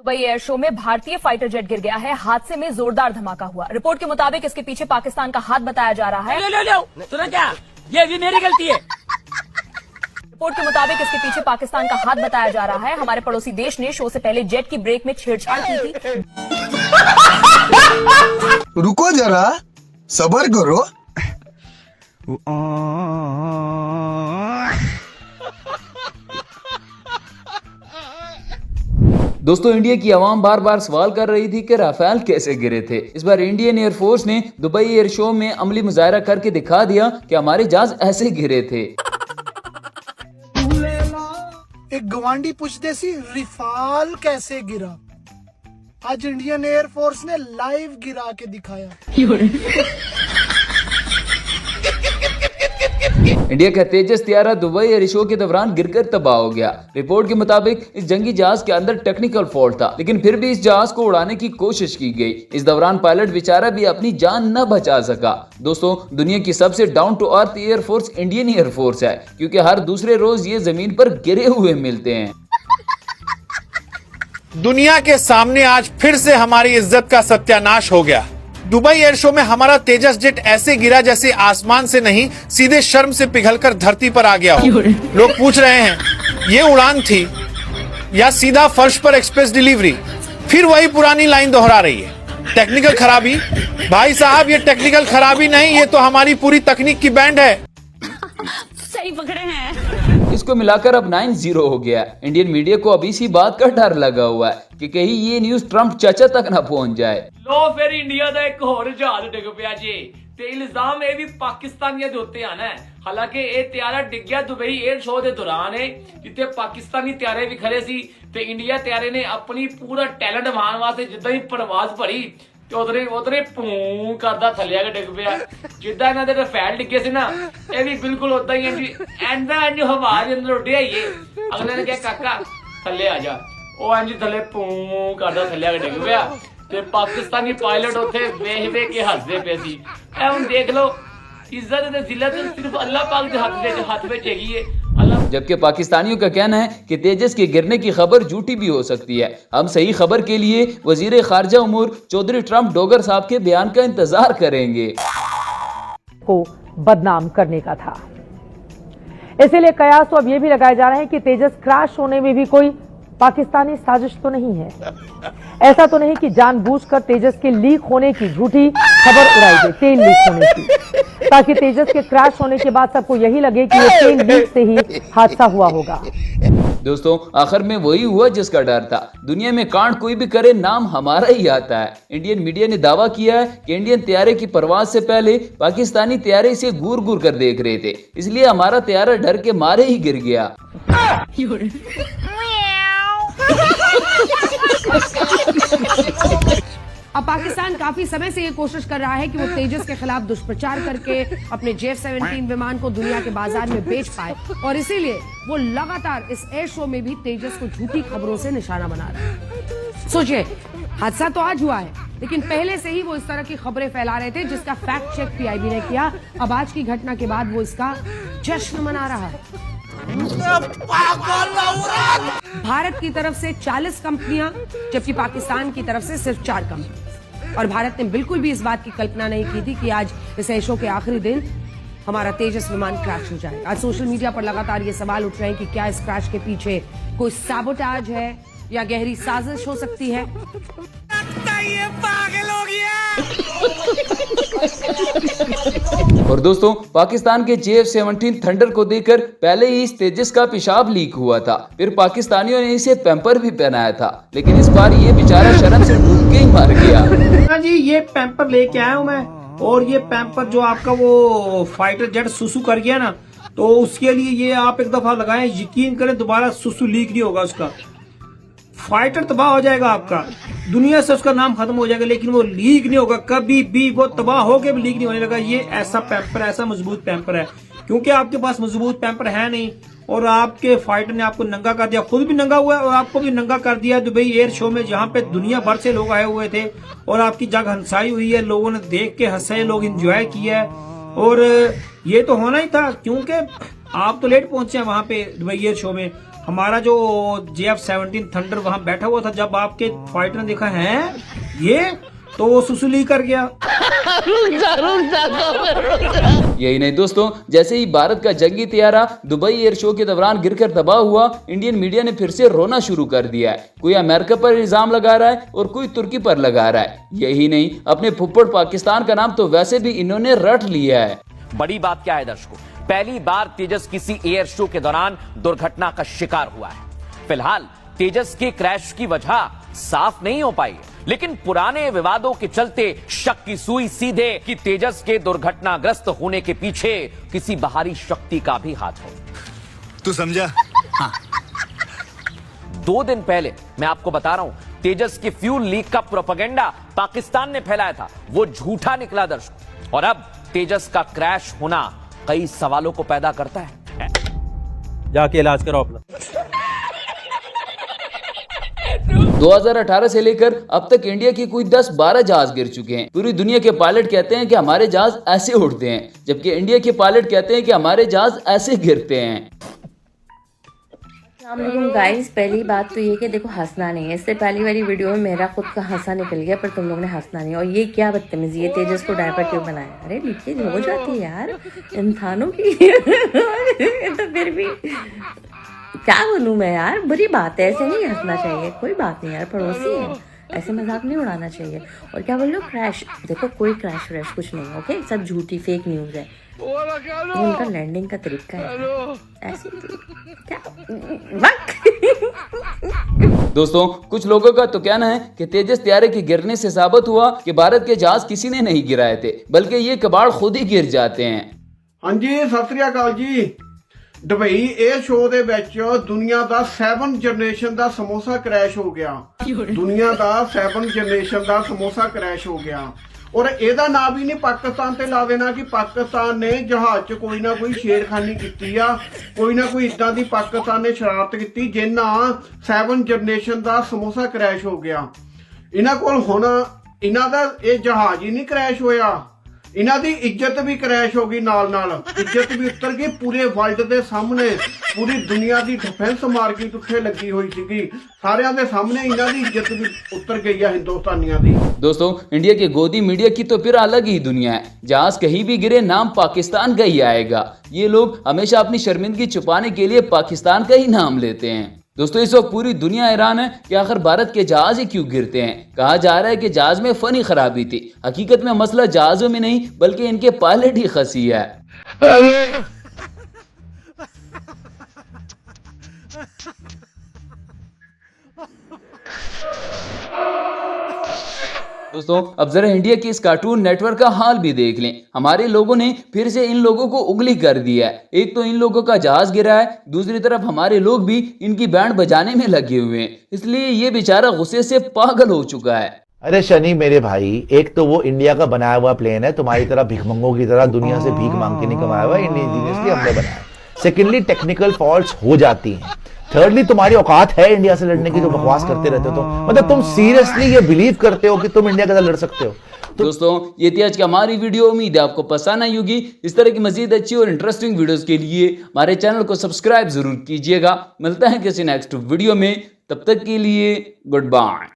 Dubai air show में भारतीय fighter jet गिर गया है। हादसे में जोरदार धमाका हुआ। रिपोर्ट के मुताबिक इसके पीछे पाकिस्तान का हाथ बताया जा रहा है। सुना क्या? ये भी मेरी गलती है। रिपोर्ट के मुताबिक इसके पीछे पाकिस्तान का हाथ बताया जा रहा है। हमारे पड़ोसी देश ने शो से पहले जेट की ब्रेक में छेड़छाड़ की थी। रुको जरा, सब्र करो। दोस्तों, इंडिया की आवाम बार बार सवाल कर रही थी कि राफेल कैसे गिरे थे। इस बार इंडियन एयरफोर्स ने दुबई एयर शो में अमली मुजाहरा करके दिखा दिया कि हमारे जहाज ऐसे गिरे थे। एक गवांडी पुछदेसी रिफाल कैसे गिरा, आज इंडियन एयरफोर्स ने लाइव गिरा के दिखाया। इंडिया का तेजस त्यारा दुबई एयर शो के दौरान गिरकर तबाह हो गया। रिपोर्ट के मुताबिक इस जंगी जहाज के अंदर टेक्निकल फॉल्ट था, लेकिन फिर भी इस जहाज को उड़ाने की कोशिश की गई। इस दौरान पायलट बेचारा भी अपनी जान न बचा सका। दोस्तों, दुनिया की सबसे down to earth air force Indian air force है, क्योंकि हर दूसरे रोज ये जमीन पर गिरे हुए मिलते हैं। दुनिया के सामने आज फिर से हमारी इज्जत का सत्यानाश हो गया। दुबई एयर शो में हमारा तेजस जेट ऐसे गिरा जैसे आसमान से नहीं, सीधे शर्म से पिघलकर धरती पर आ गया हो। लोग पूछ रहे हैं ये उड़ान थी या सीधा फर्श पर एक्सप्रेस डिलीवरी। फिर वही पुरानी लाइन दोहरा रही है, टेक्निकल खराबी। भाई साहब, ये टेक्निकल खराबी नहीं, ये तो हमारी पूरी तकनीक की बैंड है। सही पकड़े हैं। इसको मिलाकर अब 9-0 हो गया। इंडियन मीडिया को अब इसी बात का डर लगा हुआ है कि कहीं ये न्यूज ट्रंप चाचा तक ना पहुंच जाए। लो फिर इंडिया का एक होर जहाज डिग पिया जी, ते इल्जाम ये भी पाकिस्तानियों के उत्ते आना है। हालांकि ये त्यारा डिग गया दुबई एयर शो के दौरान है, जिथे पाकिस्तानी त्यारे भी खड़े सी ते इंडिया त्यारे ने अपनी पूरा टैलेंट मारन वास्ते जिद्दां ही परवाज भरी ते उधरे पूं करदा थल्ले आके डिग पिया। जिद्दां इन्हां दे रफेल डिगे सी ना, ये भी बिल्कुल उदां ही इंज हवा दे अंदर उड्डिया ही है। अगले ने कहा काका थल्ले आ जा, ओ इंज थल्ले पूं करदा थल्ले आके डिग पिया ते पाकिस्तानी पायलट उत्थे वेख वेख के हसदे पे सी। ए हुण देख लो, इज्जत ते जिल्लत सिर्फ अल्लाह पाक दे हाथ विच हैगी है। जबकि पाकिस्तानियों का कहना है कि तेजस के गिरने की खबर झूठी भी हो सकती है। हम सही खबर के लिए वजीर खारजा उमूर चौधरी ट्रंप डोगर साहब के बयान का इंतजार करेंगे। को बदनाम करने का था, इसीलिए कयास तो अब ये भी लगाए जा रहे हैं कि तेजस क्रैश होने में भी कोई पाकिस्तानी साजिश तो नहीं है। ऐसा तो नहीं कि जानबूझकर तेजस के लीक होने की झूठी खबर उड़ाई गई, तेल लीक होने की, ताकि तेजस के क्रैश होने के बाद सबको यही लगे कि ये तेल लीक से ही हादसा हुआ होगा। दोस्तों, आखिर में वही हुआ जिसका डर था। दुनिया में कांड कोई भी करे, नाम हमारा ही आता है। इंडियन मीडिया ने दावा किया है कि इंडियन त्यारे की परवाज से पहले पाकिस्तानी त्यारे इसे घूर घूर कर देख रहे थे, इसलिए हमारा त्यारा डर के मारे ही गिर गया। अब पाकिस्तान काफी समय से ये कोशिश कर रहा है कि वो तेजस के खिलाफ दुष्प्रचार करके अपने J-17 विमान को दुनिया के बाजार में बेच पाए, और इसीलिए वो लगातार इस एयर शो में भी तेजस को झूठी खबरों से निशाना बना रहा है। सोचिए, हादसा तो आज हुआ है, लेकिन पहले से ही वो इस तरह की खबरें फैला रहे थे, जिसका फैक्ट चेक PIB ने किया। अब आज की घटना के बाद वो इसका जश्न मना रहा है। भारत की तरफ से 40 कंपनियां, जबकि पाकिस्तान की तरफ से सिर्फ 4 कंपनी। और भारत ने बिल्कुल भी इस बात की कल्पना नहीं की थी कि आज इस एयर शो के आखिरी दिन हमारा तेजस विमान क्रैश हो जाएगा। आज सोशल मीडिया पर लगातार ये सवाल उठ रहे हैं कि क्या इस क्रैश के पीछे कोई सैबोटाज है या गहरी साजिश हो सकती है। ये पागल हो गया। और दोस्तों, पाकिस्तान के JF-17 थंडर को देखकर पहले ही इस तेजस का पेशाब लीक हुआ था, फिर पाकिस्तानियों ने इसे पैम्पर भी पहनाया था, लेकिन इस बार ये बेचारा शर्म से डूब के ही मर गया। जी, ये पैम्पर लेके आया हूँ मैं, और ये पैम्पर जो आपका वो फाइटर जेट सुसु कर गया ना, तो उसके लिए ये आप एक दफा लगाएं, यकीन करें दोबारा सुसु लीक नहीं होगा। उसका फाइटर तबाह हो जाएगा, आपका दुनिया से उसका नाम खत्म हो जाएगा, लेकिन वो लीक नहीं होगा कभी भी। वो तबाह होके भी लीक नहीं होने लगा। ये ऐसा पैम्पर, ऐसा मजबूत पैम्पर है, क्योंकि आपके पास मजबूत पैम्पर है नहीं, और आपके फाइटर ने आपको नंगा कर दिया, खुद भी नंगा हुआ है और आपको भी नंगा कर दिया दुबई एयर शो में, जहाँ पे दुनिया भर से लोग आए हुए थे और आपकी जग हंसाई हुई है। लोगों ने देख के हंसे, लोग एंजॉय किया है, और ये तो होना ही था, क्योंकि आप तो लेट पहुंचे हैं वहां पे दुबई एयर शो में। हमारा जो JF-17 थंडर वहां बैठा हुआ था, जब आपके फाइटर ने देखा है ये, तो वो सुसुली कर गया। यही नहीं दोस्तों, जैसे ही भारत का जंगी तैयारा दुबई एयर शो के दौरान गिरकर तबाह हुआ, इंडियन मीडिया ने फिर से रोना शुरू कर दिया है। कोई अमेरिका पर इल्जाम लगा रहा है और कोई तुर्की पर लगा रहा है। यही नहीं, अपने फुप्पड़ पाकिस्तान का नाम तो वैसे भी इन्होंने रट लिया है। बड़ी बात क्या है दर्शकों, पहली बार तेजस किसी एयर शो के दौरान दुर्घटना का शिकार हुआ है। फिलहाल तेजस के क्रैश की वजह साफ नहीं हो पाई, लेकिन पुराने विवादों के चलते शक की सुई सीधे कि तेजस के दुर्घटनाग्रस्त होने के पीछे किसी बाहरी शक्ति का भी हाथ है। तू समझा? हाँ। 2 दिन पहले मैं आपको बता रहा हूं, तेजस के फ्यूल लीक का प्रोपेगेंडा पाकिस्तान ने फैलाया था, वो झूठा निकला दर्शकों। और अब तेजस का क्रैश होना कई सवालों को पैदा करता है। जाके इलाज करो अपना। 2018 से लेकर अब तक इंडिया की कोई 10-12 जहाज गिर चुके हैं। पूरी दुनिया के पायलट कहते हैं कि हमारे जहाज ऐसे उड़ते हैं, जबकि इंडिया के पायलट कहते हैं कि हमारे जहाज ऐसे गिरते हैं। गाइस, पहली बात तो ये कि देखो, हंसना नहीं है। इससे पहली वाली वीडियो में मेरा खुद का हंसा निकल गया, पर तुम लोग ने हंसना नहीं। और ये क्या बदतमीजी है, तेजस को डायपर क्यों बनाया? अरे लीकेज हो जाती है यार इंसानों की। तो फिर भी क्या बोलूं मैं यार, बुरी बात है, ऐसे नहीं हंसना चाहिए। कोई बात नहीं यार, पड़ोसी है, ऐसे मजाक नहीं उड़ाना चाहिए। और क्या बोल लो, क्रैश, देखो कोई क्रैश व्रैश कुछ नहीं, ओके, सब झूठी फेक न्यूज है। वो उनका लैंडिंग का तरीका है, ऐसे क्या। दोस्तों, कुछ लोगों का तो कहना है कि तेजस त्यारे के गिरने से साबित हुआ कि भारत के जहाज किसी ने नहीं गिराए थे, बल्कि ये कबाड़ खुद ही गिर जाते हैं। हाँ जी, सत श्री अकाल जी। दुबई एयर शो ਦੇ ਵਿੱਚ ਦੁਨੀਆ ਦਾ 7 ਜਨਰੇਸ਼ਨ ਦਾ ਸਮੋਸਾ ਕ੍ਰੈਸ਼ ਹੋ ਗਿਆ। ਦੁਨੀਆ ਦਾ 7 ਜਨਰੇਸ਼ਨ ਦਾ ਸਮੋਸਾ ਕ੍ਰੈਸ਼ ਹੋ ਗਿਆ। ਔਰ ਇਹਦਾ ਨਾਮ ਵੀ ਨਹੀਂ ਪਾਕਿਸਤਾਨ ਤੇ ਲਾ ਦੇਣਾ ਕਿ ਪਾਕਿਸਤਾਨ ਨੇ ਜਹਾਜ਼ 'ਚ ਕੋਈ ਨਾ ਕੋਈ ਛੇੜਖਾਨੀ ਕੀਤੀ ਆ, ਕੋਈ ਨਾ ਕੋਈ ਇਦਾਂ ਦੀ ਪਾਕਿਸਤਾਨ ਨੇ ਸ਼ਰਾਰਤ ਕੀਤੀ ਜਿੰਨਾ 7 ਜਨਰੇਸ਼ਨ ਦਾ ਸਮੋਸਾ ਕ੍ਰੈਸ਼ ਹੋ ਗਿਆ। ਇਹਨਾਂ ਕੋਲ ਹੁਣ ਇਹਨਾਂ ਦਾ ਇਹ ਜਹਾਜ਼ ਹੀ ਨਹੀਂ ਕ੍ਰੈਸ਼ ਹੋਇਆ, ਇਹਨਾਂ ਦੀ ਇੱਜ਼ਤ ਵੀ ਕ੍ਰੈਸ਼ ਹੋ ਗਈ, ਨਾਲ ਨਾਲ ਇੱਜ਼ਤ ਵੀ ਉਤਰ ਗਈ। ਪੂਰੇ ਵਰਲਡ ਦੇ ਸਾਹਮਣੇ ਪੂਰੀ ਦੁਨੀਆ ਦੀ डिफेंस मार्केट ਉੱਥੇ ਲੱਗੀ ਹੋਈ ਸੀਗੀ, ਸਾਰਿਆਂ ਦੇ ਸਾਹਮਣੇ ਇਹਨਾਂ ਦੀ ਇੱਜ਼ਤ ਵੀ ਉਤਰ गई है हिंदुस्तानियों ਦੀ। दोस्तों, इंडिया के गोदी मीडिया की तो फिर अलग ही दुनिया है। जहाज कहीं भी गिरे नाम पाकिस्तान का ही आएगा। ये लोग हमेशा अपनी शर्मिंदगी छुपाने के लिए पाकिस्तान का ही नाम लेते हैं। दोस्तों, इस वक्त पूरी दुनिया हैरान है कि आखिर भारत के जहाज ही क्यों गिरते हैं। कहा जा रहा है कि जहाज में फनी खराबी थी। हकीकत में मसला जहाजों में नहीं, बल्कि इनके पायलट ही खसी है। दोस्तों, अब जरा इंडिया के इस कार्टून नेटवर्क का हाल भी देख लें। हमारे लोगों ने फिर से इन लोगों को उंगली कर दिया है। एक तो इन लोगों का जहाज गिरा है, दूसरी तरफ हमारे लोग भी इनकी बैंड बजाने में लगे हुए हैं। इसलिए ये बेचारा गुस्से से पागल हो चुका है। अरे शनि मेरे भाई, एक तो वो इंडिया का बनाया हुआ प्लेन है, तुम्हारी तरह भिखमंगों की तरह दुनिया से भीख मांग के नहीं कमाया हुआ, इंडियन हमने बनाया। सेकेंडली, टेक्निकल फॉल्ट्स हो जाती हैं। थर्डली, तुम्हारी औकात है इंडिया से लड़ने की, जो बकवास करते रहते हो तुम। मतलब तुम सीरियसली ये बिलीव करते हो कि तुम इंडिया के साथ लड़ सकते हो? दोस्तों, ये थी आज की हमारी वीडियो। उम्मीद है आपको पसंद आई होगी। इस तरह की मजीद अच्छी और इंटरेस्टिंग वीडियोस के लिए हमारे चैनल को सब्सक्राइब जरूर कीजिएगा। मिलता है किसी नेक्स्ट वीडियो में, तब तक के लिए गुड बाय।